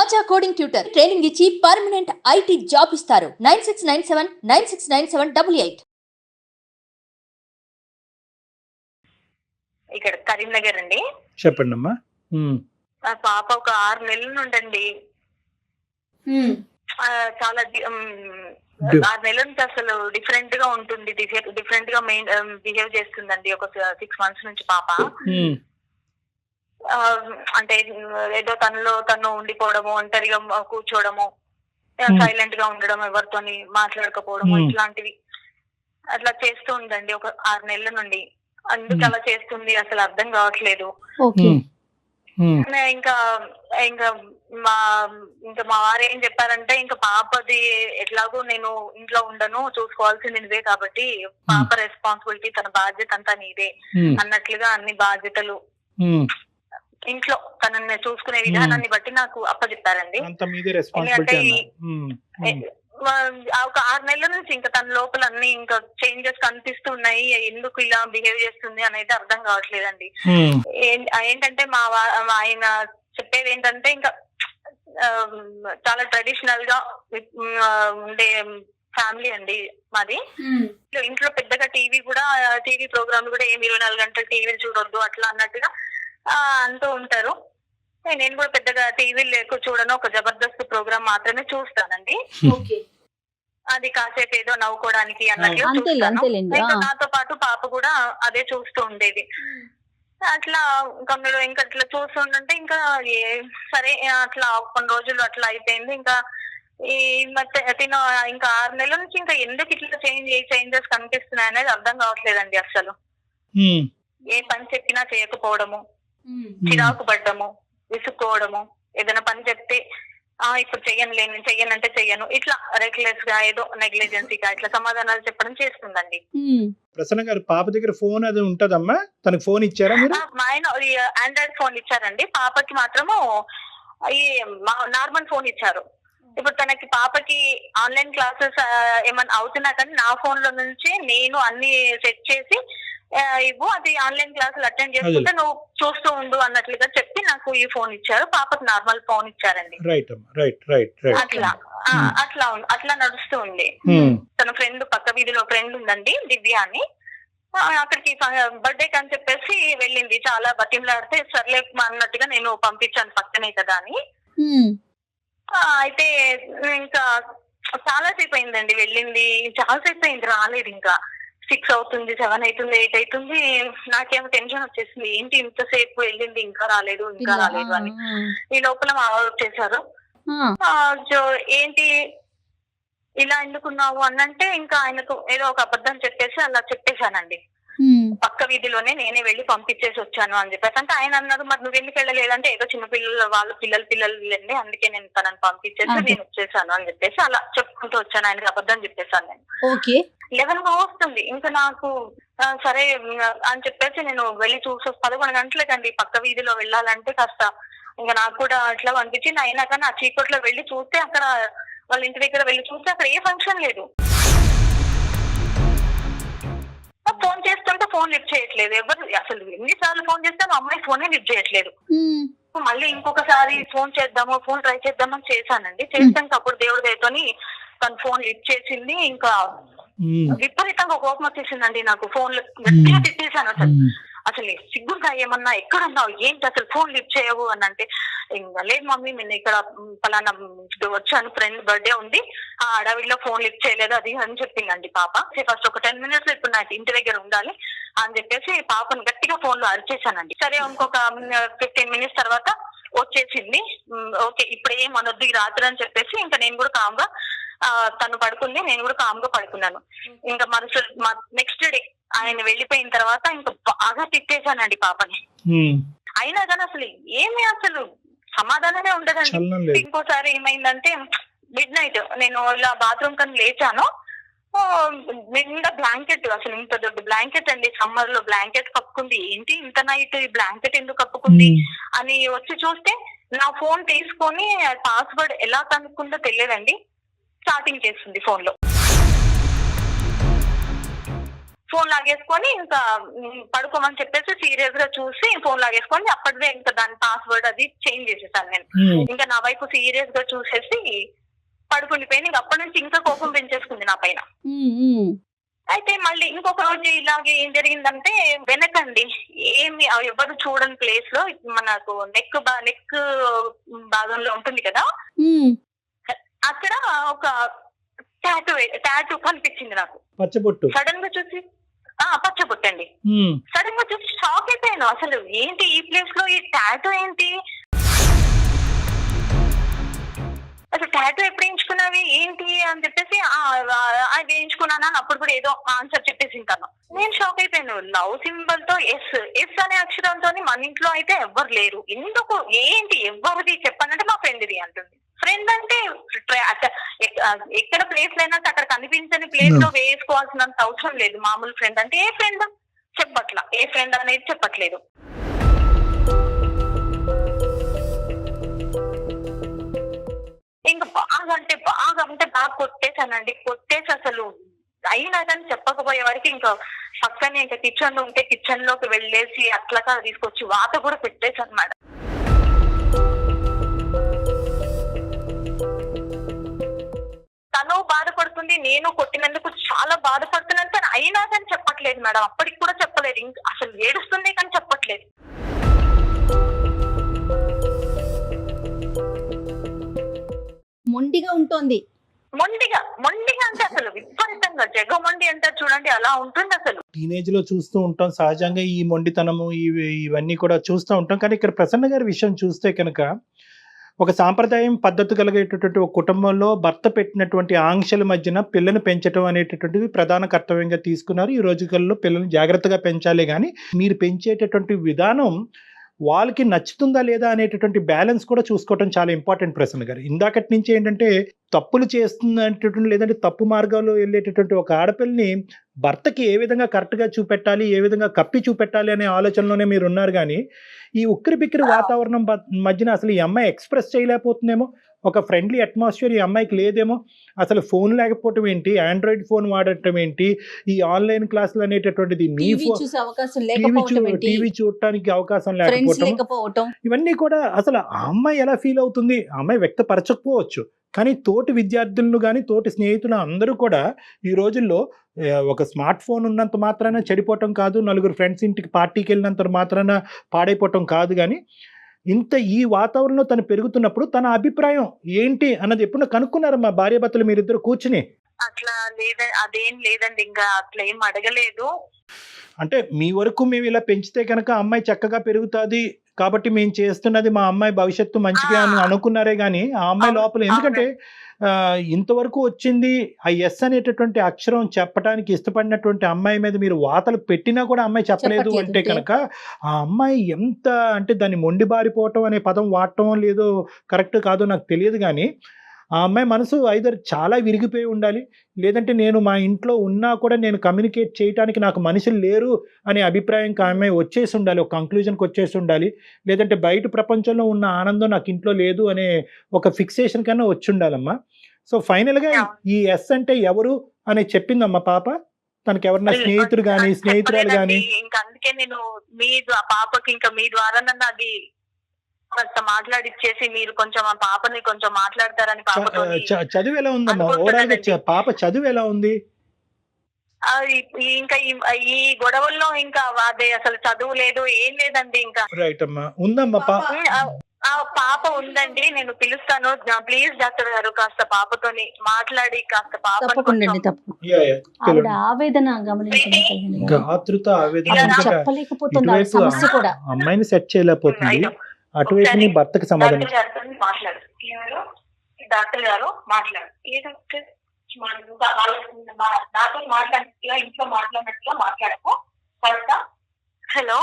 ఆచా coding tutor training ఇచ్చి permanent IT job ఇస్తారు. 9697969788. ఇక్కడ కరీంనగర్ అండి. చెప్పండి అమ్మా. మా పాప ఒక 6 నెలల నుండి చాలా 6 నెలల నుంచి అసలు డిఫరెంట్ గా ఉంటుంది, డిఫరెంట్ గా బిహేవ్ చేస్తుందండి. ఒక 6 మంత్స్ నుంచి పాప అంటే ఏదో తను ఉండిపోవడము, ఒంటరిగా కూర్చోవడము, సైలెంట్ గా ఉండడం, ఎవరితోని మాట్లాడకపోవడము, ఇట్లాంటివి అట్లా చేస్తూ ఉందండి ఒక 6 నెలల నుండి. అందుకు అలా చేస్తుంది అసలు అర్థం కావట్లేదు. ఇంకా ఇంకా మా వారు ఏం చెప్పారంటే, ఇంకా పాపది ఎట్లాగో నేను ఇంట్లో ఉండను, చూసుకోవాల్సింది నువ్వే కాబట్టి పాప రెస్పాన్సిబిలిటీ, తన బాధ్యత అంతా నీదే అన్నట్లుగా అన్ని బాధ్యతలు ఇంట్లో తనని చూసుకునే విధానాన్ని బట్టి నాకు అప్పచెప్పారండి. ఎందుకంటే ఒక 6 నెలల నుంచి ఇంకా తన లోపల అన్ని ఇంకా చేంజెస్ కనిపిస్తున్నాయి. ఎందుకు ఇలా బిహేవ్ చేస్తుంది అనేది అర్థం కావట్లేదండి. ఏంటంటే ఆయన చెప్పేది ఏంటంటే, ఇంకా చాలా ట్రెడిషనల్ గా ఉండే ఫ్యామిలీ అండి మాది. ఇంట్లో పెద్దగా టీవీ ప్రోగ్రామ్ కూడా ఏమి 24 గంటలు టీవీలు చూడొద్దు అట్లా అన్నట్టుగా అంటూ ఉంటారు. నేను కూడా పెద్దగా టీవీలు ఎక్కువ చూడను, ఒక జబర్దస్త్ ప్రోగ్రామ్ మాత్రమే చూస్తానండి. అది కాసేపు ఏదో నవ్వుకోవడానికి అన్నట్లు చూస్తాను. నాతో పాటు పాప కూడా అదే చూస్తూ ఉండేది. అట్లా ఇంకా అట్లా చూస్తుంటే ఇంకా సరే అట్లా కొన్ని రోజులు అట్లా అయిపోయింది. ఇంకా ఈ తిన ఇంకా 6 నెలల నుంచి ఇంకా ఎందుకు ఇట్లా చేంజెస్ కనిపిస్తున్నాయి అనేది అర్థం కావట్లేదండి. అసలు ఏ పని చెప్పినా చేయకపోవడము, చిరాకు పడ్డము, విసుక్కోవడము, ఏదైనా పని చెప్తే ఇప్పుడు చెయ్యనంటే చెయ్యను, ఇట్లా రెక్లెస్ గా ఏదో నెగ్లిజెన్సీగా ఇట్లా సమాధానాలు చెప్పడం చేస్తుందండి. ప్రసన్న గారు, పాప దగ్గర ఫోన్ అది ఉంటదమ్మా? తనకి ఫోన్ ఇచ్చారా మీరు? మా ఆయన ఆండ్రాయిడ్ ఫోన్ ఇచ్చారండి, పాపకి మాత్రము ఈ నార్మల్ ఫోన్ ఇచ్చారు. ఇప్పుడు పాపకి ఆన్లైన్ క్లాసెస్ ఏమన్నా అవుతున్నా కానీ నా ఫోన్ లో నుంచి నేను అన్ని సెట్ చేసి అది ఆన్లైన్ క్లాసులు అటెండ్ చేసుకుంటే నువ్వు చూస్తూ ఉండు అన్నట్లుగా చెప్పి నాకు ఈ ఫోన్ ఇచ్చారు. పాపకు నార్మల్ ఫోన్ ఇచ్చారండి. అట్లా నడుస్తూ ఉంది. తన ఫ్రెండ్ పక్క వీధిలో ఫ్రెండ్ ఉందండి, దివ్య అని. అక్కడికి బర్త్డే అని చెప్పేసి వెళ్ళింది. చాలా బతిమలాడితే సర్లే అన్నట్టుగా నేను పంపించాను, పక్కనే కదా అని. అయితే ఇంకా చాలాసేపు అయిందండి వెళ్ళింది, చాలాసేపు అయింది రాలేదు. ఇంకా 6 అవుతుంది, 7 అవుతుంది, 8 అవుతుంది. నాకేమో టెన్షన్ వచ్చేసింది, ఏంటి ఇంతసేపు వెళ్ళింది ఇంకా రాలేదు అని. ఈ లోపల మా వాళ్ళు వచ్చేసారు. ఏంటి ఇలా ఎందుకున్నావు అన్నంటే, ఇంకా ఆయనకు ఏదో ఒక అబద్ధం చెప్పేసి అలా చెప్పేశానండి. పక్క వీధిలోనే నేనే వెళ్ళి పంపించేసి వచ్చాను అని చెప్పేసి. అంటే ఆయన అన్నారు, మరి నువ్వు ఎందుకు వెళ్ళలేదంటే, ఏదో చిన్న పిల్లలు పిల్లలు వెళ్ళండి, అందుకే నేను తనని పంపించేసి నేను వచ్చేసాను అని చెప్పేసి అలా చెప్పుకుంటూ వచ్చాను. ఆయనకి అబద్ధం చెప్పేశాను నేను. 11 వస్తుంది. ఇంకా నాకు సరే అని చెప్పేసి నేను వెళ్ళి 11 గంటలకండి పక్క వీధిలో వెళ్ళాలంటే కాస్త ఇంకా నాకు కూడా అట్లా అనిపించింది. అయినా కానీ ఆ చీకట్లో వెళ్ళి చూస్తే, అక్కడ వాళ్ళ ఇంటి దగ్గర వెళ్ళి చూస్తే అక్కడ ఏ ఫంక్షన్ లేదు. ఫోన్ చేస్తుంటే ఫోన్ లిఫ్ట్ చేయట్లేదు ఎవరు. అసలు ఎన్నిసార్లు ఫోన్ చేస్తాను, అమ్మాయి ఫోనే లిఫ్ట్ చేయట్లేదు. మళ్ళీ ఇంకొకసారి ఫోన్ ట్రై చేద్దామని చేశానండి. చేస్తాను అప్పుడు దేవుడి దయతోని తను ఫోన్ లిఫ్ట్ చేసింది. ఇంకా విపరీతంగా కోపం వచ్చేసిందండి నాకు. ఫోన్ గట్టిగా తిట్టేశాను. అసలు సిగ్గుగా ఏమన్నా, ఎక్కడున్నావు, ఏంటి అసలు ఫోన్ లిఫ్ట్ చేయవు అని అంటే, ఇంకా లేదు మమ్మీ నేను ఇక్కడ పలానా వచ్చాను, ఫ్రెండ్ బర్త్డే ఉంది, ఆ అడవిలో ఫోన్ లిఫ్ట్ చేయలేదు అది అని చెప్పిందండి పాప. ఫస్ట్ ఒక 10 minutes లో ఇప్పుడు నాకు ఇంటి దగ్గర ఉండాలి అని చెప్పేసి పాపను గట్టిగా ఫోన్ లో అరిచేశానండి. సరే ఇంకొక 15 minutes తర్వాత వచ్చేసింది. ఓకే ఇప్పుడు ఏం అనొద్దు ఈ రాత్రి అని చెప్పేసి ఇంకా నేను కూడా కామ్గా తను పడుకుంది, నేను కూడా కామ్గా పడుకున్నాను. ఇంకా నెక్స్ట్ డే ఆయన వెళ్ళిపోయిన తర్వాత ఇంకా బాగా తిట్టేశానండి పాపని. అయినా కానీ అసలు సమాధానమే ఉండదండి. ఇంకోసారి ఏమైందంటే, మిడ్-నైట్ నేను ఇలా బాత్రూమ్ కని లేచాను, నిండా బ్లాంకెట్, అసలు ఇంత దొడ్డు బ్లాంకెట్ అండి, సమ్మర్ లో బ్లాంకెట్ కప్పుకుంది. ఏంటి ఇంత నైట్ ఈ బ్లాంకెట్ ఎందుకు కప్పుకుంది అని వచ్చి చూస్తే, నా ఫోన్ తీసుకొని పాస్వర్డ్ ఎలా కనుక్కుందో తెలియదండి, చాటింగ్ చేస్తుంది ఫోన్ లో. ఫోన్ లాగేసుకొని ఇంకా పడుకోమని చెప్పేసి సీరియస్ గా చూసి ఫోన్ లాగేసుకొని అప్పటిదే ఇంకా దాని పాస్వర్డ్ అది చేంజ్ చేసేసాను నేను. ఇంకా నా వైపు సీరియస్ గా చూసేసి పడుకుండిపోయింది. ఇంకా అప్పటి నుంచి ఇంకా కోపం పెంచేసుకుంది నా పైన. అయితే మళ్ళీ ఇంకొక రోజు ఇలాగే ఏం జరిగిందంటే వెనకండి ఏమి ఎవరు చూడని ప్లేస్ లో మనకు నెక్ భాగంలో ఉంటుంది కదా, అక్కడ ఒక టాటూ కనిపించింది నాకు. పచ్చబొట్టు సడన్ గా చూసి పచ్చబొట్టు అండి. సడన్ గా చూసి షాక్ అయిపోయాను. అసలు ఏంటి ఈ ప్లేస్ లో ఈ టాటూ ఏంటి, అసలు టాటూ ఎప్పుడు వేయించుకున్నావి ఏంటి అని చెప్పేసి అది వేయించుకున్నాను అని అప్పుడు కూడా ఏదో ఆన్సర్ చెప్పేసి ఉంటాను. నేను షాక్ అయిపోయాను. లవ్ సింబల్ తో ఎస్ అనే అక్షరంతో మన ఇంట్లో అయితే ఎవ్వరు లేరు, ఎందుకు ఏంటి ఎవరిది చెప్పానంటే మా ఫ్రెండ్ ఇది అంటుంది. ఫ్రెండ్ అంటే ఎక్కడ ప్లేస్ అయినా అక్కడ కనిపించని ప్లేస్ లో వేసుకోవాల్సినంత అవసరం లేదు. మామూలు ఫ్రెండ్ అంటే ఏ ఫ్రెండ్ చెప్పట్లా, ఏ ఫ్రెండ్ అనేది చెప్పట్లేదు. ఇంకా బాగా కొట్టేశానండి. కొట్టేసి అసలు అయినా కానీ చెప్పకపోయే వరకు ఇంకా పక్కనే ఇంకా కిచెన్ లో ఉంటే కిచెన్ లోకి వెళ్ళేసి అట్లా తీసుకొచ్చి వాత కూడా పెట్టేశాను మేడం. తను బాధపడుతుంది, నేను కొట్టినందుకు చాలా బాధపడుతున్నాను, కానీ అయినా కానీ చెప్పట్లేదు మేడం. అప్పటికి కూడా చెప్పలేదు. ఇంకా అసలు ఏడుస్తుంది కానీ చెప్పట్లేదు. మొండిగా ఉంటుంది. మొండిగా అంటే అసలు విపరీతంగా జగమొండి అంటారు చూడండి, అలా ఉంటుంది అసలు. టీనేజ్ లో చూస్తూ ఉంటాం సహజంగా ఈ మొండితనము ఇవన్నీ కూడా చూస్తూ ఉంటాం. కానీ ఇక్కడ ప్రసన్న గారి విషయం చూస్తే కనుక ఒక సాంప్రదాయం పద్ధతి కలిగేటటువంటి ఒక కుటుంబంలో భర్త పెట్టినటువంటి ఆంక్షల మధ్యన పిల్లని పెంచడం అనేటటువంటిది ప్రధాన కర్తవ్యంగా తీసుకున్నారు. ఈ రోజుల్లో పిల్లల్ని జాగ్రత్తగా పెంచాలి, కానీ మీరు పెంచేటటువంటి విధానం వాళ్ళకి నచ్చుతుందా లేదా అనేటటువంటి బ్యాలెన్స్ కూడా చూసుకోవటం చాలా ఇంపార్టెంట్ ప్రసన్న గారు. ఇందాకటి నుంచి ఏంటంటే తప్పులు చేస్తున్నటువంటి లేదంటే తప్పు మార్గాల్లో వెళ్ళేటటువంటి ఒక ఆడపిల్లని భర్తకి ఏ విధంగా కరెక్ట్గా చూపెట్టాలి, ఏ విధంగా కప్పి చూపెట్టాలి అనే ఆలోచనలోనే మీరు ఉన్నారు. కానీ ఈ ఉక్కిరి బిక్కిరి వాతావరణం మధ్యన అసలు ఈ అమ్మాయి ఎక్స్ప్రెస్ చేయలేకపోతుందేమో, ఒక ఫ్రెండ్లీ అట్మాస్ఫియర్ ఈ అమ్మాయికి లేదేమో, అసలు ఫోన్ లేకపోవటం ఏంటి, ఆండ్రాయిడ్ ఫోన్ వాడటం ఏంటి, ఈ ఆన్లైన్ క్లాసులు అనేటటువంటిది మీ టీవీ చూడటానికి అవకాశం లేకపోవటం, ఇవన్నీ కూడా అసలు ఆ అమ్మాయి ఎలా ఫీల్ అవుతుంది, ఆ అమ్మాయి వ్యక్తపరచకపోవచ్చు. కానీ తోటి విద్యార్థులను కానీ తోటి స్నేహితులు అందరూ కూడా ఈ రోజుల్లో ఒక స్మార్ట్ ఫోన్ ఉన్నంత మాత్రాన చెడిపోవటం కాదు, నలుగురు ఫ్రెండ్స్ ఇంటికి పార్టీకి వెళ్ళినంత మాత్రాన పాడైపోవటం కాదు. కానీ ఇంత ఈ వాతావరణంలో తను పెరుగుతున్నప్పుడు తన అభిప్రాయం ఏంటి అన్నది ఎప్పుడు కనుక్కున్నారు మా భార్యాభర్తలు మీరిద్దరు కూర్చుని? అట్లా అదేం లేదండి, ఇంకా అట్లా ఏం అడగలేదు. అంటే మీ వరకు మేము ఇలా పెంచితే కనుక అమ్మాయి చక్కగా పెరుగుతుంది కాబట్టి మేము చేస్తున్నది మా అమ్మాయి భవిష్యత్తు మంచిగా అని అనుకున్నారే కానీ ఆ అమ్మాయి లోపల ఎందుకంటే ఇంతవరకు వచ్చింది ఆ ఎస్ అనేటటువంటి అక్షరం చెప్పడానికి ఇష్టపడినటువంటి అమ్మాయి మీద మీరు వాతలు పెట్టినా కూడా అమ్మాయి చెప్పలేదు అంటే కనుక ఆ అమ్మాయి ఎంత అంటే దాన్ని మొండిబారిపోవటం అనే పదం వాడటం లేదో కరెక్ట్ కాదో నాకు తెలియదు. కానీ ఆ అమ్మాయి మనసు ఐదర్ చాలా విరిగిపోయి ఉండాలి, లేదంటే నేను మా ఇంట్లో ఉన్నా కూడా నేను కమ్యూనికేట్ చేయడానికి నాకు మనుషులు లేరు అనే అభిప్రాయం ఆ అమ్మాయి వచ్చేసి ఉండాలి, ఒక కంక్లూజన్కి వచ్చేసి ఉండాలి, లేదంటే బయట ప్రపంచంలో ఉన్న ఆనందం నాకు ఇంట్లో లేదు అనే ఒక ఫిక్సేషన్ కన్నా వచ్చి ఉండాలమ్మా. సో ఫైనల్గా ఈ ఎస్ అంటే ఎవరు అని చెప్పిందమ్మా పాప, తనకి ఎవరన్నా స్నేహితుడు కానీ స్నేహితురాలు కానీ? ఇంకా అందుకే నేను మీ పాపకి ఇంకా మీ ద్వారా నన్ను అది మాట్లాడిచ్చేసి మీరు కొంచెం ఆ పాపని కొంచెం మాట్లాడతారని. చదువు ఎలా ఉందమ్మా ఓవరాల్ గా పాప చదువు ఎలా ఉంది? ఇంకా ఈ గొడవల్లో ఇంకా అదే అసలు చదువు లేదు ఏం లేదండి. ఇంకా రైట్ అమ్మా ఉందమ్మా పాప ఉందండి, నేను పిలుస్తాను. ప్లీజ్ డాక్టర్ గారు కాస్త పాపతోని మాట్లాడి కాస్త పాప అమ్మాయిని సెట్ చేయలేకపోతుంది, అటువైపు భర్తకి సమాధానం. డాక్టర్ గారు మాట్లాడు, నాతో మాట్లాడినట్టుగా ఇంట్లో మాట్లాడినట్టుగా మాట్లాడకు. హలో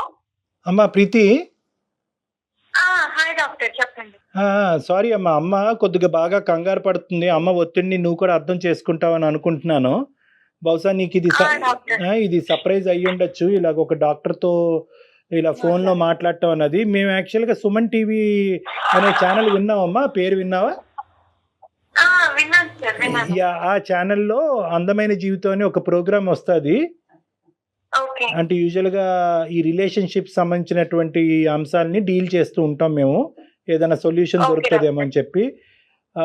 అమ్మా ప్రీతి. హాయ్ డాక్టర్ చెప్పండి. సారీ అమ్మా, అమ్మ కొద్దిగా బాగా కంగారు పడుతుంది, అమ్మ ఒత్తిడిని నువ్వు కూడా అర్థం చేసుకుంటావని అనుకుంటున్నాను. బహుశా నీకు ఇది సర్ప్రైజ్ అయ్యి ఉండొచ్చు, ఇలాగ ఒక డాక్టర్తో ఇలా ఫోన్లో మాట్లాడటం అన్నది. మేము యాక్చువల్గా సుమన్ టీవీ అనే ఛానల్ విన్నామమ్మా, పేరు విన్నావా? ఆ ఛానల్లో అందమైన జీవితం అని ఒక ప్రోగ్రామ్ వస్తుంది. ఓకే. అంటే యూజువల్గా ఈ రిలేషన్షిప్ సంబంధించినటువంటి అంశాలని డీల్ చేస్తూ ఉంటాం మేము, ఏదైనా సొల్యూషన్ Okay, దొరుకుతుందేమో అని చెప్పి. ఆ,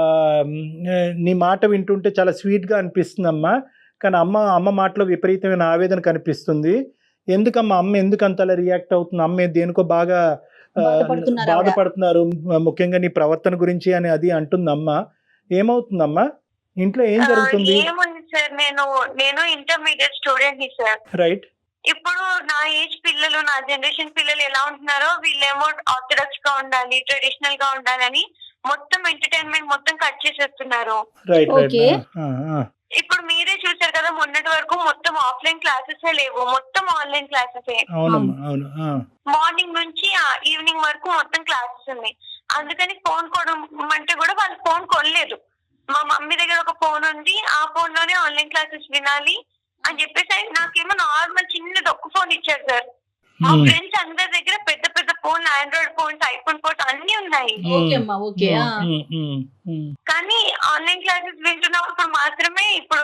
నీ మాట వింటుంటే చాలా స్వీట్గా అనిపిస్తుంది అమ్మా, కానీ అమ్మ మాటలో విపరీతమైన ఆవేదన కనిపిస్తుంది. ఎందుకమ్మా అమ్మ ఎందుకు అంతలా రియాక్ట్ అవుతుంది? అమ్మ దేనికో బాగా బాధపడుతున్నారా ఆవిడ? బాధపడుతున్నారు, ముఖ్యంగా నీ ప్రవర్తన గురించి అని అది అంటుంది అమ్మ. ఏమవుతుందమ్మా, ఇంట్లో ఏం జరుగుతుంది? ఏముంది సార్, నేను ఇంటర్మీడియట్ స్టూడెంట్ ని సార్. రైట్. ఇప్పుడు నా ఏజ్ పిల్లలు, నా జనరేషన్ పిల్లలు ఎలా ఉంటున్నారో, వీళ్ళేమో ఆర్థడాక్స్ గా ఉండాలి, ట్రెడిషనల్ గా ఉండాలని మొత్తం ఎంటర్టైన్మెంట్ మొత్తం కట్ చేసేస్తున్నారు. Right right. Okay. ఇప్పుడు మీరే చూసారు కదా, మొన్నటి వరకు మొత్తం ఆఫ్లైన్ క్లాసెస్ లేవు, మొత్తం ఆన్లైన్ క్లాసెస్. అవునమ్మా అవును. మార్నింగ్ నుంచి ఈవినింగ్ వరకు మొత్తం క్లాసెస్ ఉన్నాయి. అందుకని ఫోన్ కొనమంటే కూడా వాళ్ళు ఫోన్ కొనలేదు. మా మమ్మీ దగ్గర ఒక ఫోన్ ఉంది, ఆ ఫోన్ లోనే ఆన్లైన్ క్లాసెస్ వినాలి అని చెప్పేసి నాకేమో నార్మల్ చిన్నది ఒక్క ఫోన్ ఇచ్చారు సార్. మా ఫ్రెండ్స్ అందరి దగ్గర పెద్ద పెద్ద phone, Android phones, iPhone phones అన్ని ఉన్నాయి. ఓకే అమ్మా, ఓకే. కానీ ఆన్లైన్ క్లాసెస్ వింటున్నప్పుడు మాత్రమే, ఇప్పుడు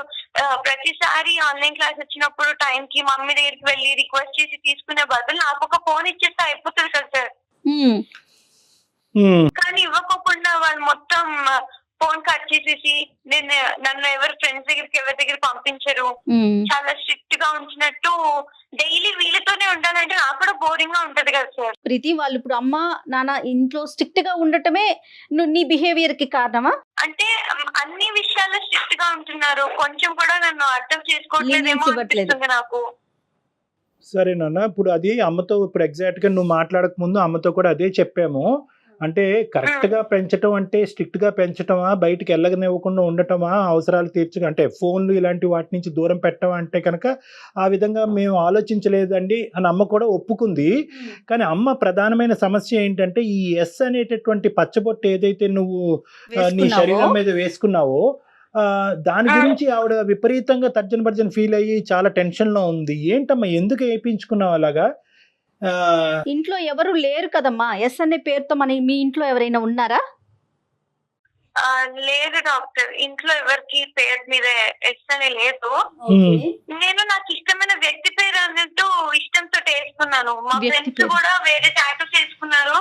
ప్రతిసారి ఆన్లైన్ క్లాస్ వచ్చినప్పుడు టైం కి మమ్మీ దగ్గరికి వెళ్ళి రిక్వెస్ట్ చేసి తీసుకునే బదులు నాకు ఒక ఫోన్ ఇచ్చేస్తే అయిపోతుంది కదా సార్. కానీ ఇవ్వకోకుండా వాళ్ళు మొత్తం ఫోన్ కట్ చేసేసి నన్ను ఎవరి దగ్గరికి పంపించరు. చాలా స్ట్రిక్ట్ గా ఉంచినట్టు డైలీ వీళ్ళతోనే ఉండాలంటే నాకు కూడా బోరింగ్ గా ఉంటది కదా సార్. ప్రీతి, వాళ్ళు ఇప్పుడు అమ్మ నాన్న ఇంట్లో స్ట్రిక్ట్ గా ఉండటమే నీ బిహేవియర్ కి కారణమా? అంటే అన్ని విషయాల్లో స్ట్రిక్ట్ గా ఉంటున్నారు, కొంచెం కూడా నన్ను అర్థం చేసుకోవట్లేదేమో అనిపిస్తుంది నాకు. సరే నాన్న, ఇప్పుడు అది అమ్మతో, ఇప్పుడు ఎగ్జాక్ట్ గా నువ్వు మాట్లాడక ముందు అమ్మతో కూడా అదే చెప్పాము. అంటే కరెక్ట్ గా పెంచటం అంటే స్ట్రిక్ట్ గా పెంచటమా, బయటికి వెళ్ళగనివ్వకుండా ఉండటమా, అవసరాలు తీర్చగా, అంటే ఫోన్లు ఇలాంటి వాటి నుంచి దూరం పెట్టమా అంటే కనుక ఆ విధంగా మేము ఆలోచించలేదండి అని అమ్మ కూడా ఒప్పుకుంది. కానీ అమ్మ ప్రధానమైన సమస్య ఏంటంటే ఈ ఎస్ అనేటటువంటి పచ్చబొట్టు ఏదైతే నువ్వు నీ శరీరం మీద వేసుకున్నావో దాని గురించి ఆవిడ విపరీతంగా తర్జన భర్జన ఫీల్ అయ్యి చాలా టెన్షన్ లో ఉంది. ఏంటమ్మా, ఎందుకు వేయించుకున్నావు అలాగా? ఇంట్లో ఎవరు లేరు కదమ్మా, ఎస్ అనే పేరుతో మీ ఇంట్లో ఎవరైనా ఉన్నారా? లేదు డాక్టర్, ఇంట్లో ఎవరికి పేరు మీద ఎస్ అనే లేదు. నేను నాకు ఇష్టమైన వ్యక్తి పేరు అన్నట్టు ఇష్టంతో వేసుకున్నాను. మా ఫ్రెండ్స్ కూడా వేరే టాటూస్ వేసుకున్నారు.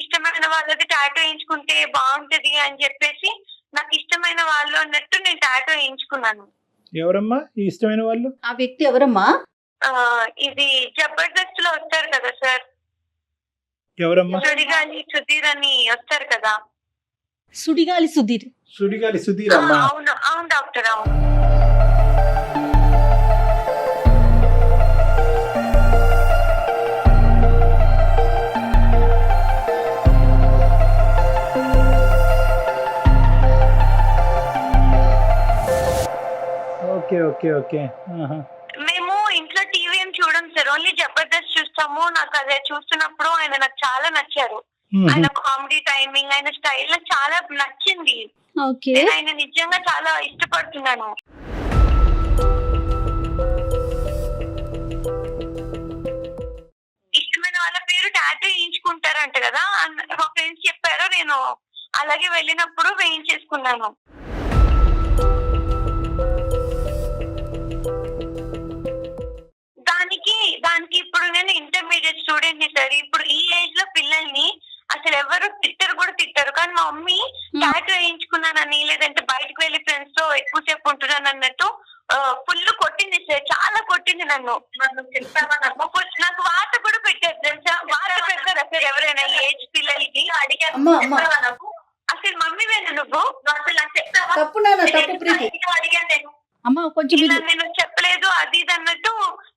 ఇష్టమైన వాళ్ళది టాటూ వేయించుకుంటే బాగుంటది అని చెప్పేసి నాకు ఇష్టమైన వాళ్ళు అన్నట్టు నేను టాటూ వేయించుకున్నాను. ఎవరమ్మా ఈ ఇష్టమైన వాళ్ళు? ఆ వ్యక్తి ఎవరమ్మా? ఇది జబర్దస్త్ లో వస్తారు కదా సార్, ఎవరమ్మా? సుడిగాలి సుధీర్ అని వస్తారు కదా. సుడిగాలి సుధీర్? సుడిగాలి సుధీర్ అమ్మా. అవును అవును డాక్టర్, అవును. Okay okay okay. మేము ఇంట్లో టీవీ ఏం చూడం సార్, ఓన్లీ జబర్దస్త్ చూస్తాము. నాకు అదే చూస్తున్నప్పుడు ఆయన నాకు చాలా నచ్చారు. ఆయన కామెడీ టైమింగ్, ఆయన స్టైల్ నాకు చాలా నచ్చింది. నేను ఆయన నిజంగా చాలా ఇష్టపడుతున్నాను. ఇష్టమైన వాళ్ళ పేరు టాటూ వేయించుకుంటారంట కదా, మా ఫ్రెండ్స్ చెప్పారు. నేను అలాగే వెళ్ళినప్పుడు వేయించేసుకున్నాను. దానికి ఇప్పుడు నేను ఇంటర్మీడియట్ స్టూడెంట్ ని సార్. ఇప్పుడు ఈ ఏజ్ లో పిల్లల్ని అసలు ఎవరు తిట్టరు. కానీ మా మమ్మీ టాటూ వేయించుకున్నానని, లేదంటే బయటకు వెళ్ళి ఫ్రెండ్స్ తో ఎక్కువసేపు ఉంటున్నాను అన్నట్టు ఫుల్ కొట్టింది సార్, చాలా కొట్టింది నన్ను. నాకు వార్త కూడా పెట్టారు తెలుసా, వార్త పెడతారా సార్ ఎవరైనా ఏజ్ పిల్లలకి? అడిగాను అసలు మమ్మీ వేను నువ్వు అసలు నాకు చెప్తావా? అడిగాను నేను. నేను చెప్పలేదు అది ఇది అన్నట్టు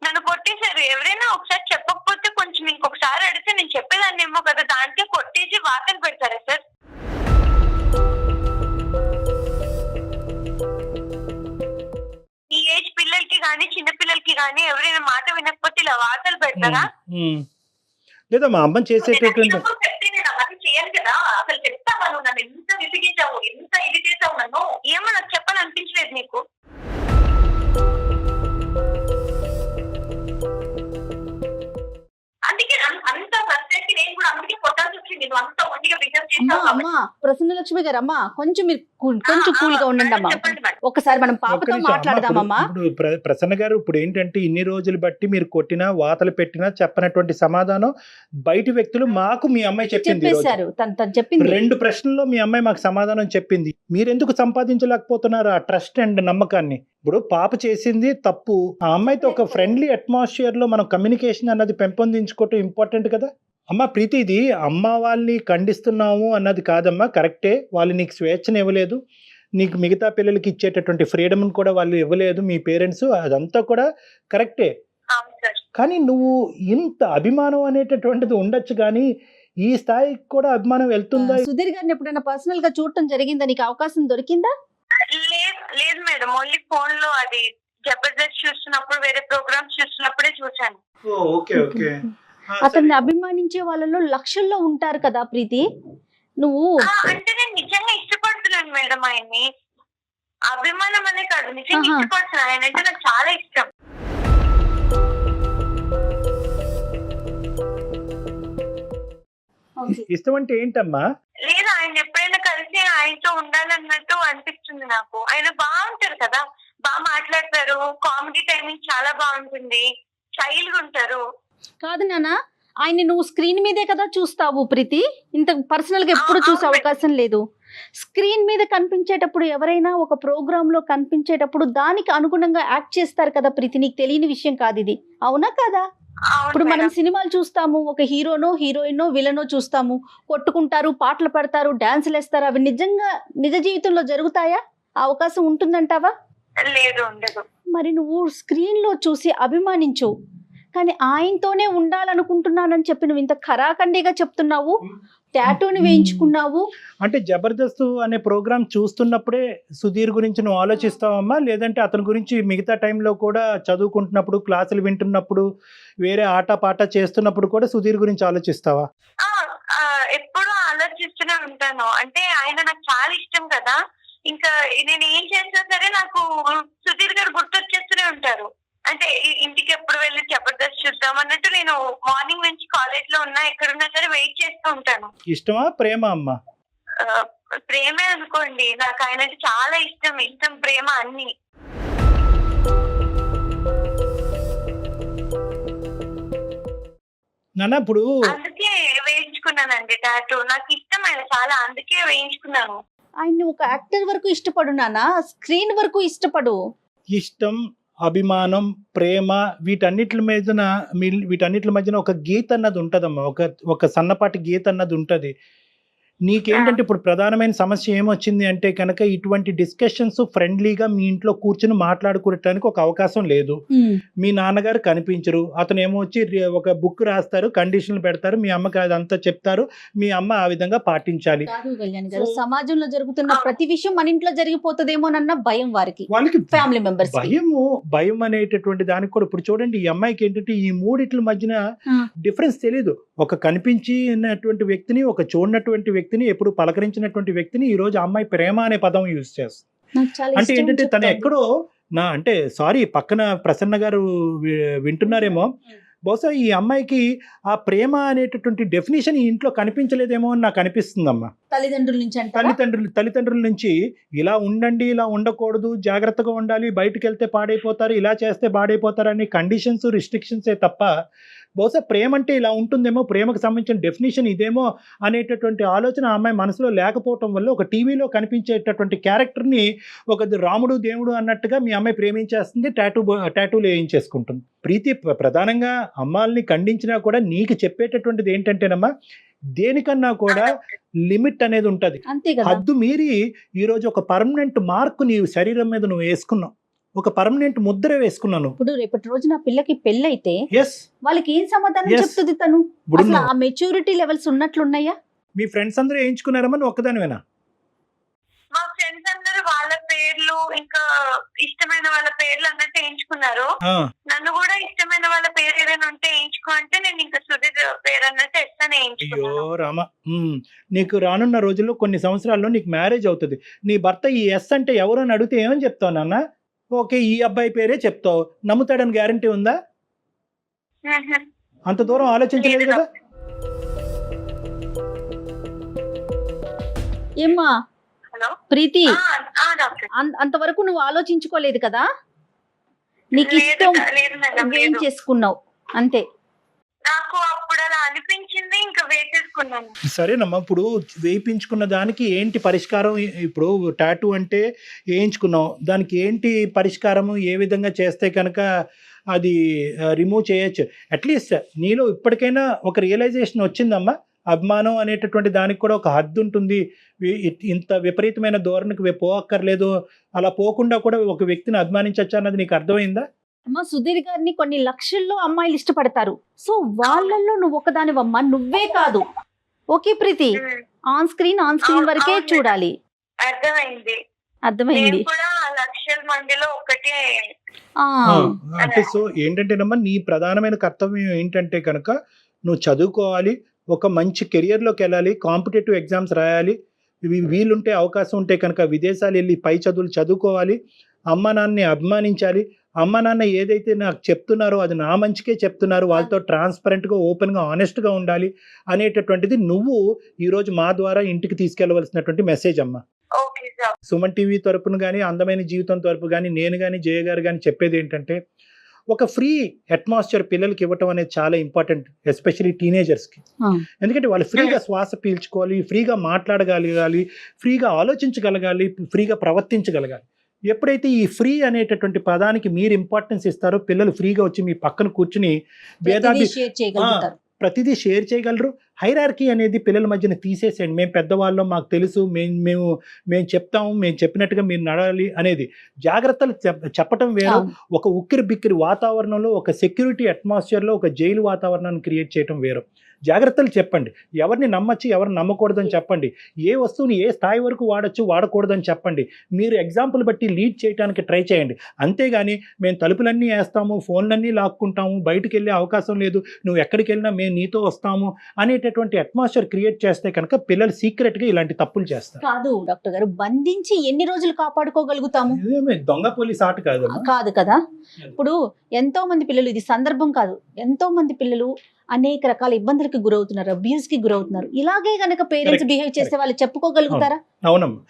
నన్ను కొట్టేశారు. ఎవరైనా ఒకసారి చెప్పకపోతే కొంచెం ఇంకొకసారి అడిగితే నేను చెప్పేదాన్ని ఏమో కదా, దాంట్లో కొట్టేసి వార్తలు పెడతారా సార్? ఈ ఏజ్ పిల్లలకి గానీ చిన్న పిల్లలకి గానీ ఎవరైనా మాట వినకపోతే ఇలా వార్తలు పెడతారా? లేదా మా అమ్మ చేసేటటువంటి చేయను కదా. అసలు చెప్తావా నువ్వు? నన్ను ఎంత విసిగించావు, ఎంత ఇది చేసావు నన్ను, ఏమో నాకు చెప్పాలనిపించలేదు నీకు? అందుకే అంత పర్ఫెక్ట్ నేను కూడా అందుకే కొట్టాల్సి వచ్చింది. నువ్వు అంత ఒంటిగా బిహేవ్ అమ్మా అమ్మా ప్రసన్నలక్ష్మి గారు అమ్మా కొంచెం మీరు కొంచెం కూల్ గా ఉండండి అమ్మా. చెప్పండి మేడం. ఒకసారి మనం ఒక్క పాపతో నిమిషం అమ్మా, మాట్లాడదామమ్మా. ఇప్పుడు ప్రసన్న గారు ఇప్పుడు ఏంటంటే ఇన్ని రోజులు బట్టి మీరు కొట్టినా వాతలు పెట్టినా చెప్పనటువంటి సమాధానం బయటి వ్యక్తులు మాకు మీ అమ్మాయి చెప్పింది ఈ రోజు. చెప్పేశారు, తను చెప్పింది. 2 ప్రశ్నల్లో మీ అమ్మాయి మాకు సమాధానం చెప్పింది. మీరెందుకు సంపాదించలేకపోతున్నారు ఆ ట్రస్ట్ అండ్ నమ్మకాన్ని? ఇప్పుడు పాప చేసింది తప్పు, ఆ అమ్మాయితో ఒక ఫ్రెండ్లీ అట్మాస్ఫియర్ లో మనం కమ్యూనికేషన్ అన్నది పెంపొందించుకోవటం ఇంపార్టెంట్ కదా. అమ్మ ప్రీతి, ఇది అమ్మ వాళ్ళని ఖండిస్తున్నాము అన్నది కాదమ్మా, కరెక్టే. వాళ్ళు నీకు స్వేచ్ఛను ఇవ్వలేదు, నీకు మిగతా పిల్లలకి ఇచ్చేటటువంటి ఫ్రీడమ్ని కూడా వాళ్ళు ఇవ్వలేదు మీ పేరెంట్స్, అదంతా కూడా కరెక్టే. అవును సార్. కానీ నువ్వు ఇంత అభిమానం అనేటటువంటిది ఉండొచ్చు, కానీ ఈ స్థాయికి కూడా అభిమానం వెళ్తుందా? సుధీర్ గారిని ఎప్పుడైనా పర్సనల్ గా చూడటం జరిగిందా? నీకు అవకాశం దొరికిందా? లేదు మేడం, ఓన్లీ ఫోన్ లో అది జబర్దస్త్ చూస్తున్నప్పుడు, వేరే ప్రోగ్రామ్స్ చూస్తున్నప్పుడే చూసాను. Okay okay. అతన్ని అభిమానించే వాళ్ళలో లక్షల్లో ఉంటారు కదా ప్రీతి. నువ్వు అంటే నేను నిజంగా ఇష్టపడుతున్నాను మేడం ఆయన్ని. అభిమానం అనే కాదు, నిజంగా ఆహా. ఇష్టపడుతున్నాను. ఆయన అంటే నాకు చాలా ఇష్టం. ఇష్టం అంటే ఏంటమ్మా? లేదు, ఆయన ఎప్పుడైనా కలిసి ఆయనతో ఉండాలన్నట్టు అనిపిస్తుంది నాకు. ఆయన బాగుంటారు కదా, బాగా మాట్లాడతారు, కామెడీ టైమింగ్ చాలా బాగుంటుంది, స్టైల్ గా ఉంటారు. కాదు నాన్న, ఆయన్ని నువ్వు స్క్రీన్ మీదే కదా చూస్తావు ప్రీతి, ఇంత పర్సనల్ గా ఎప్పుడు చూసే అవును. అవకాశం లేదు. స్క్రీన్ మీద కనిపించేటప్పుడు, ఎవరైనా ఒక ప్రోగ్రామ్ లో కనిపించేటప్పుడు దానికి అనుగుణంగా యాక్ట్ చేస్తారు కదా ప్రీతి. నీకు తెలియని విషయం కాదు ఇది, అవునా కదా? అవును ఇప్పుడు మనం మేడం. సినిమాలు చూస్తాము, ఒక హీరోనో హీరోయినో విలనో చూస్తాము, కొట్టుకుంటారు, పాటలు పాడతారు, డాన్సులు వేస్తారు. అవి నిజంగా నిజ జీవితంలో జరుగుతాయా? ఆ అవకాశం ఉంటుందంటావా? లేదు, ఉండదు. మరి నువ్వు స్క్రీన్ లో చూసి అభిమానించు, కానీ ఆయనతోనే ఉండాలనుకుంటున్నానని చెప్పి నువ్వు ఇంత ఖరాఖండిగా చెప్తున్నావు. టాటూని వేయించుకున్నావు. అంటే జబర్దస్త్ అనే ప్రోగ్రామ్ చూస్తున్నప్పుడే సుధీర్ గురించి నువ్వు ఆలోచిస్తావమ్మా, లేదంటే అతని గురించి మిగతా టైంలో కూడా చదువుకుంటున్నప్పుడు, క్లాసులు వింటున్నప్పుడు, వేరే ఆట పాట చేస్తున్నప్పుడు కూడా సుధీర్ గురించి ఆలోచిస్తావా? ఆ, ఆ, ఎప్పుడూ ఆలోచిస్తూనే ఉంటాను. అంటే ఆయన నాకు చాలా ఇష్టం కదా, ఇంకా నేను ఏం చేసినా సరే నాకు సుధీర్ గారు గుర్తొచ్చేస్తూనే ఉంటారు. అంటే ఇంటికి ఎప్పుడు వెళ్ళి జబర్దస్త్ చూద్దాం అన్నట్టు నేను మార్నింగ్ నుంచి కాలేజ్ లో ఉన్నా, ఎక్కడున్నా సరే వెయిట్ చేస్తూ ఉంటాను. ఇష్టమా ప్రేమ అమ్మా? ప్రేమే అనుకోండి, నాకు ఆయన అంటే చాలా ఇష్టం, ప్రేమ అన్ని. నాన్న ఇప్పుడు అందుకే వేయించుకున్నానండి టాటూ. నాకు ఇష్టం ఆయన చాలా, అందుకే వేయించుకున్నాను. ఆయన్ని ఒక యాక్టర్ వరకు ఇష్టపడు నాన్న, స్క్రీన్ వరకు ఇష్టపడు. ఇష్టం, అభిమానం, ప్రేమ, వీటన్నిటి మధ్యన ఒక గీత అన్నది ఉంటుందమ్మా, ఒక సన్నపాటి గీత అన్నది ఉంటుంది. నీకేంటంటే ఇప్పుడు ప్రధానమైన సమస్య ఏమొచ్చింది అంటే కనుక ఇటువంటి డిస్కషన్స్ ఫ్రెండ్లీగా మీ ఇంట్లో కూర్చుని మాట్లాడుకోవటానికి ఒక అవకాశం లేదు. మీ నాన్నగారు కనిపించరు, అతను ఏమో వచ్చి ఒక బుక్ రాస్తారు, కండిషన్లు పెడతారు, మీ అమ్మకి అదంతా చెప్తారు, మీ అమ్మ ఆ విధంగా పాటించాలి. కాదు కళ్యాణ్ గారు, సమాజంలో జరుగుతున్న ప్రతి విషయం మన ఇంట్లో జరిగిపోతుందేమోనన్న భయం వారికి, వాళ్ళకి ఫ్యామిలీ మెంబర్స్. భయం అనేటటువంటి దానికి కూడా ఇప్పుడు చూడండి, ఈ అమ్మాయికి ఏంటంటే ఈ మూడిట్ల మధ్యన డిఫరెన్స్ తెలియదు. ఒక కనిపించినటువంటి వ్యక్తిని, ఒక చూడనటువంటి వ్యక్తిని, ఎప్పుడు పలకరించినటువంటి వ్యక్తిని ఈ రోజు అమ్మాయి ప్రేమ అనే పదం యూజ్ చేస్తుంది. అంటే ఏంటంటే తను ఎక్కడో అంటే సారీ, పక్కన ప్రసన్న గారు వింటున్నారేమో, బహుశా ఈ అమ్మాయికి ఆ ప్రేమ అనేటటువంటి డెఫినేషన్ ఈ ఇంట్లో కనిపించలేదేమో అని నాకు అనిపిస్తుందమ్మా. తల్లిదండ్రుల నుంచి తల్లిదండ్రుల నుంచి ఇలా ఉండండి, ఇలా ఉండకూడదు, జాగ్రత్తగా ఉండాలి, బయటకు వెళ్తే పాడైపోతారు, ఇలా చేస్తే పాడైపోతారు అనే కండిషన్స్, రిస్ట్రిక్షన్సే తప్ప బహుశా ప్రేమ అంటే ఇలా ఉంటుందేమో, ప్రేమకు సంబంధించిన డెఫినేషన్ ఇదేమో అనేటటువంటి ఆలోచన ఆ అమ్మాయి మనసులో లేకపోవటం వల్ల ఒక టీవీలో కనిపించేటటువంటి క్యారెక్టర్ని ఒక రాముడు దేవుడు అన్నట్టుగా మీ అమ్మాయి ప్రేమించేస్తుంది, టాటూలు వేయించేసుకుంటుంది. ప్రీతి, ప్రధానంగా అమ్మాయిల్ని ఖండించినా కూడా నీకు చెప్పేటటువంటిది ఏంటంటేనమ్మా, దేనికన్నా కూడా లిమిట్ అనేది ఉంటుంది. హద్దు మీరి ఈరోజు ఒక పర్మనెంట్ మార్కు నీ శరీరం మీద నువ్వు వేసుకున్నావు, ఒక పర్మనెంట్ ముద్ర వేసుకున్నాను. ఇప్పుడు రేపటి రోజు నా పిల్లకి పెళ్ళైతే వాళ్ళకి ఏం సమాధానం చెప్తుంది తను? అసలు ఆ మెచ్యూరిటీ లెవెల్స్ ఉన్నట్లున్నాయా? మీ ఫ్రెండ్స్ అందరూ వేయించుకున్నారమ్మా, నువ్వు ఒక్కదానివేనా? మా ఫ్రెండ్స్ అందరూ వాళ్ళ పేర్లు, ఇంకా ఇష్టమైన వాళ్ళ పేర్లు అన్నట్టు వేయించుకున్నారు. నన్ను కూడా ఇష్టమైన వాళ్ళ పేరు ఏదైనా ఉంటే వేయించుకో అంటే నేను ఇంకా సుధీర్ పేరు అన్నట్టు ఎస్తానే వేయించుకున్నాను. అయ్యో రామ, నీకు రానున్న రోజుల్లో కొన్ని సంవత్సరాల్లో నీకు మ్యారేజ్ అవుతుంది. నీ భర్త ఈ ఎస్ అంటే ఎవరు అని అడిగితే ఏమని చెప్తావు నాన్న? ఓకే, ఈ అబ్బాయి పేరే చెప్తావు, నమ్ముతాడని గ్యారంటీ ఉందా? అంత దూరం ఆలోచించలేదు కదా. ఏమ్మా హలో ప్రీతి, డాక్టర్. అంతవరకు నువ్వు ఆలోచించుకోలేదు కదా, నీకు లేదు ఇష్టం లేదు మేడం, ఏం లేదు. చేసుకున్నావు అంతే. నాకు అప్పుడు అలా అనిపించింది, ఇంకా వేసేసుకున్నాను. సరేనమ్మా, ఇప్పుడు వేయించుకున్న దానికి ఏంటి పరిష్కారం? ఇప్పుడు టాటూ అంటే వేయించుకున్నావు, దానికి ఏంటి పరిష్కారము? ఏ విధంగా చేస్తే కనుక అది రిమూవ్ చేయొచ్చు? అట్లీస్ట్ నీలో ఇప్పటికైనా ఒక రియలైజేషన్ వచ్చిందమ్మా, అభిమానం అనేటటువంటి దానికి కూడా ఒక హద్దు ఉంటుంది, ఇంత విపరీతమైన ధోరణికి పోక్కర్లేదు, అలా పోకుండా కూడా ఒక వ్యక్తిని అభిమానించవచ్చు అన్నది నీకు అర్థమైందా? అమ్మ సుధీర్ గారిని కొన్ని లక్షల్లో అమ్మాయిలు ఇష్టపడతారు, సో వాళ్ళల్లో నువ్వు ఒకదానివమ్మా, నువ్వే కాదు. ఓకే ప్రీతి, ఆన్ స్క్రీన్ వరకే అవును. చూడాలి. అర్థమైంది. అర్థమైంది. నేను కూడా లక్షల మందిలో ఒకటే. ఆ, అంటే సో ఏంటంటేనమ్మా, నీ ప్రధానమైన కర్తవ్యం ఏంటంటే కనుక నువ్వు చదువుకోవాలి, ఒక మంచి కెరియర్లోకి వెళ్ళాలి, కాంపిటేటివ్ ఎగ్జామ్స్ రాయాలి, వీలుంటే అవకాశం ఉంటే కనుక విదేశాలు వెళ్ళి పై చదువులు చదువుకోవాలి, అమ్మ నాన్నని అభిమానించాలి. అమ్మ నాన్న ఏదైతే నాకు చెప్తున్నారో అది నా మంచికే చెప్తున్నారు, వాళ్ళతో ట్రాన్స్పరెంట్గా, ఓపెన్గా, ఆనెస్ట్గా ఉండాలి అనేటటువంటిది నువ్వు ఈరోజు మా ద్వారా ఇంటికి తీసుకెళ్లవలసినటువంటి మెసేజ్ అమ్మ. Okay sir. సుమన్ టీవీ తరపున కానీ, అందమైన జీవితం తరపు కానీ, నేను కానీ, జయ గారు కానీ చెప్పేది ఏంటంటే, ఒక ఫ్రీ అట్మాస్ఫియర్ పిల్లలకి ఇవ్వటం అనేది చాలా ఇంపార్టెంట్, ఎస్పెషల్లీ టీనేజర్స్కి. ఎందుకంటే వాళ్ళు ఫ్రీగా శ్వాస పీల్చుకోవాలి, ఫ్రీగా మాట్లాడగలగాలి, ఫ్రీగా ఆలోచించగలగాలి, ఫ్రీగా ప్రవర్తించగలగాలి. ఎప్పుడైతే ఈ ఫ్రీ అనేటటువంటి పదానికి మీరు ఇంపార్టెన్స్ ఇస్తారో, పిల్లలు ఫ్రీగా వచ్చి మీ పక్కన కూర్చుని భేదాభి షేర్ చేయగలుగుతారు, ప్రతిదీ షేర్ చేయగలరు. హైరార్కీ అనేది పిల్లల మధ్యన తీసేసేయండి. మేము పెద్దవాళ్ళం, మాకు తెలుసు, మేము చెప్తాము, మేము చెప్పినట్టుగా మీరు నడాలి అనేది జాగ్రత్తలు చెప్పటం వేరు. ఒక ఉక్కిరి బిక్కిరి వాతావరణంలో, ఒక సెక్యూరిటీ అట్మాస్ఫియర్లో ఒక జైలు వాతావరణాన్ని క్రియేట్ చేయడం వేరు. జాగ్రత్తలు చెప్పండి, ఎవరిని నమ్మచ్చు, ఎవరిని నమ్మకూడదని చెప్పండి, ఏ వస్తువుని ఏ స్థాయి వరకు వాడచ్చు, వాడకూడదని చెప్పండి. మీరు ఎగ్జాంపుల్ బట్టి లీడ్ చేయడానికి ట్రై చేయండి. అంతేగాని మేము తలుపులన్నీ వేస్తాము, ఫోన్లన్నీ లాక్కుంటాము, బయటికి వెళ్ళే అవకాశం లేదు, నువ్వు ఎక్కడికి వెళ్ళినా మేము నీతో వస్తాము అనేటటువంటి అట్మాస్ఫియర్ క్రియేట్ చేస్తే కనుక పిల్లలు సీక్రెట్గా ఇలాంటి తప్పులు చేస్తారు. కాదు డాక్టర్ గారు, బంధించి ఎన్ని రోజులు కాపాడుకోగలుగుతాము? దొంగ పోలీస్ ఆట కాదు కాదు కదా. ఇప్పుడు ఎంతో మంది పిల్లలు, ఇది సందర్భం కాదు, ఎంతో మంది పిల్లలు అనేక రకాల ఇబ్బందులకు గురవుతున్నారు, అబ్యూస్ కి గురవుతున్నారు. ఇలాగే గనక పేరెంట్స్ బిహేవ్ చేస్తే వాళ్ళు చెప్పుకోగలుగుతారా? అవునమ్మా,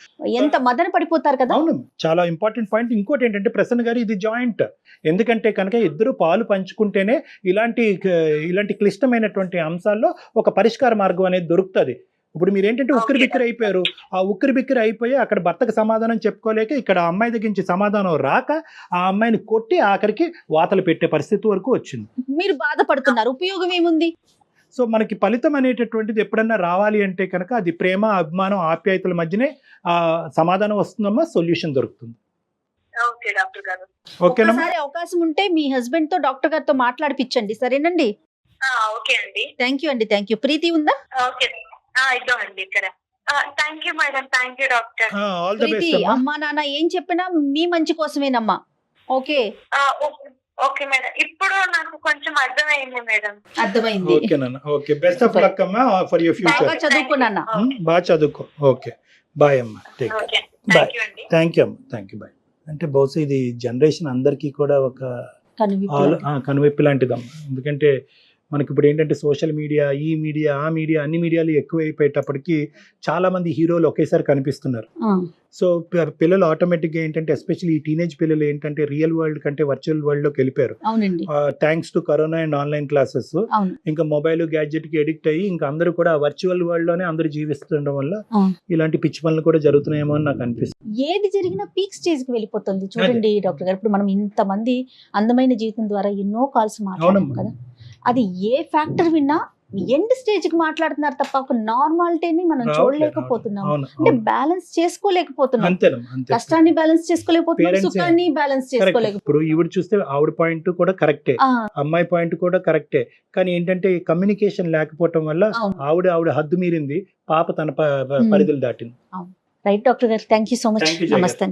ఎంత మదన పడిపోతారు కదా. అవును, చాలా ఇంపార్టెంట్ పాయింట్. ఇంకోటి ఏంటంటే ప్రసన్న గారు, ఇది జాయింట్, ఎందుకంటే కనుక ఇద్దరు పాలు పంచుకుంటేనే ఇలాంటి క్లిష్టమైనటువంటి అంశాల్లో ఒక పరిష్కార మార్గం అనేది దొరుకుతుంది. ఇప్పుడు మీరు ఏంటంటే ఉక్కిరి బిక్కిరి అయిపోయారు, ఆ ఉక్కిరి బిక్కిరి అయిపోయి అక్కడ భర్తకు సమాధానం చెప్పుకోలేక, ఇక్కడ అమ్మాయి దగ్గర నుంచి సమాధానం రాక ఆ అమ్మాయిని కొట్టి ఆఖరికి వాతలు పెట్టే పరిస్థితి వరకు వచ్చింది. మీరు బాధపడుతున్నారు, ఉపయోగం ఏముంది? సో మనకి ఫలితం అనేటటువంటిది ఎప్పుడన్నా రావాలి అంటే కనుక అది ప్రేమ, అభిమానం, ఆప్యాయతల మధ్యనే ఆ సమాధానం వస్తుందమ్మా, సొల్యూషన్ దొరుకుతుంది. ఓకే డాక్టర్ గారు. ఓకేనా? ఒకసారి అవకాశం ఉంటే మీ హస్బెండ్ తో, డాక్టర్ గారితో మాట్లాడిపించండి, సరేనండి? ఓకే అండి. థ్యాంక్ యూ అండి, థ్యాంక్ యూ. ప్రీతి ఉందా? ఓకే, ఇదో అండి ఇక్కడ. Thank you madam, thank you doctor. All the Preethi, best. అమ్మా నాన్న ఏం చెప్పినా మీ మంచి కోసమేనమ్మా. ఓకే, ఓకే మేడం, ఇప్పుడు నాకు కొంచెం అర్థమైంది మేడం. అర్థమైంది. ఓకేనా? ఓకే, బెస్ట్ ఆఫ్ లక్ అమ్మా ఫర్ యువర్ ఫ్యూచర్. బాగా చదువుకున్నానా? బాగా చదువుకో. ఓకే, బాయ్ అమ్మా, take care. Okay, bye. Thank you అండి. థ్యాంక్ యూ అమ్మా, థ్యాంక్ యూ, బాయ్. అంటే బహుశా ఇది జనరేషన్ అందరికీ కూడా ఒక కనువిప్పు లాంటిదమ్మా. ఎందుకంటే మనకి ఇప్పుడు ఏంటంటే సోషల్ మీడియా, ఈ మీడియా, ఆ మీడియా, అన్ని మీడియాలు ఎక్కువైపోయేటప్పటికి చాలా మంది హీరోలు ఒకేసారి కనిపిస్తున్నారు. సో పిల్లలు ఆటోమేటిక్గా ఏంటంటే, ఎస్పెషల్లీ ఈ టీనేజ్ పిల్లలు ఏంటంటే రియల్ వరల్డ్ కంటే వర్చువల్ వరల్డ్లోకి వెళ్ళిపోయారు. Thanks to corona and online classes. ఇంకా మొబైల్, గ్యాడ్జెట్కి ఎడిక్ట్ అయ్యి ఇంకా అందరూ కూడా వర్చువల్ వరల్డ్లోనే అందరూ జీవిస్తుండడం వల్ల ఇలాంటి పిచ్చి పనులు కూడా జరుగుతున్నాయేమో అని నాకు అనిపిస్తుంది. ఏది జరిగినా పీక్ స్టేజ్కి వెళ్ళిపోతుంది. చూడండి డాక్టర్ గారు, ఇప్పుడు మనం ఇంతమంది అందమైన జీవితం ద్వారా ఎన్నో కాల్స్ మాట్లాడాం కదా, అది ఏ ఫ్యాక్టర్ విన్నా ఎండ్ స్టేజ్ కి మాట్లాడుతున్నారు తప్ప ఒక నార్మాలిటీని మనం చూడలేకపోతున్నాం. అంటే బ్యాలెన్స్ చేసుకోలేకపోతున్నాం, కష్టాన్ని బ్యాలెన్స్ చేసుకోలేకపోతున్నాం, సుఖాన్ని బ్యాలెన్స్ చేసుకోలేకపోతున్నాం. ఇప్పుడు ఈవిడ చూస్తే ఆవిడ పాయింట్ కూడా కరెక్టే, అమ్మాయి పాయింట్ కూడా కరెక్టే, కానీ ఏంటంటే కమ్యూనికేషన్ లేకపోవటం వల్ల ఆవిడ హద్దు మీరింది, పాప తన పరిధులు దాటింది. రైట్ డాక్టర్ గారు, థ్యాంక్ యూ సో మచ్. నమస్తే.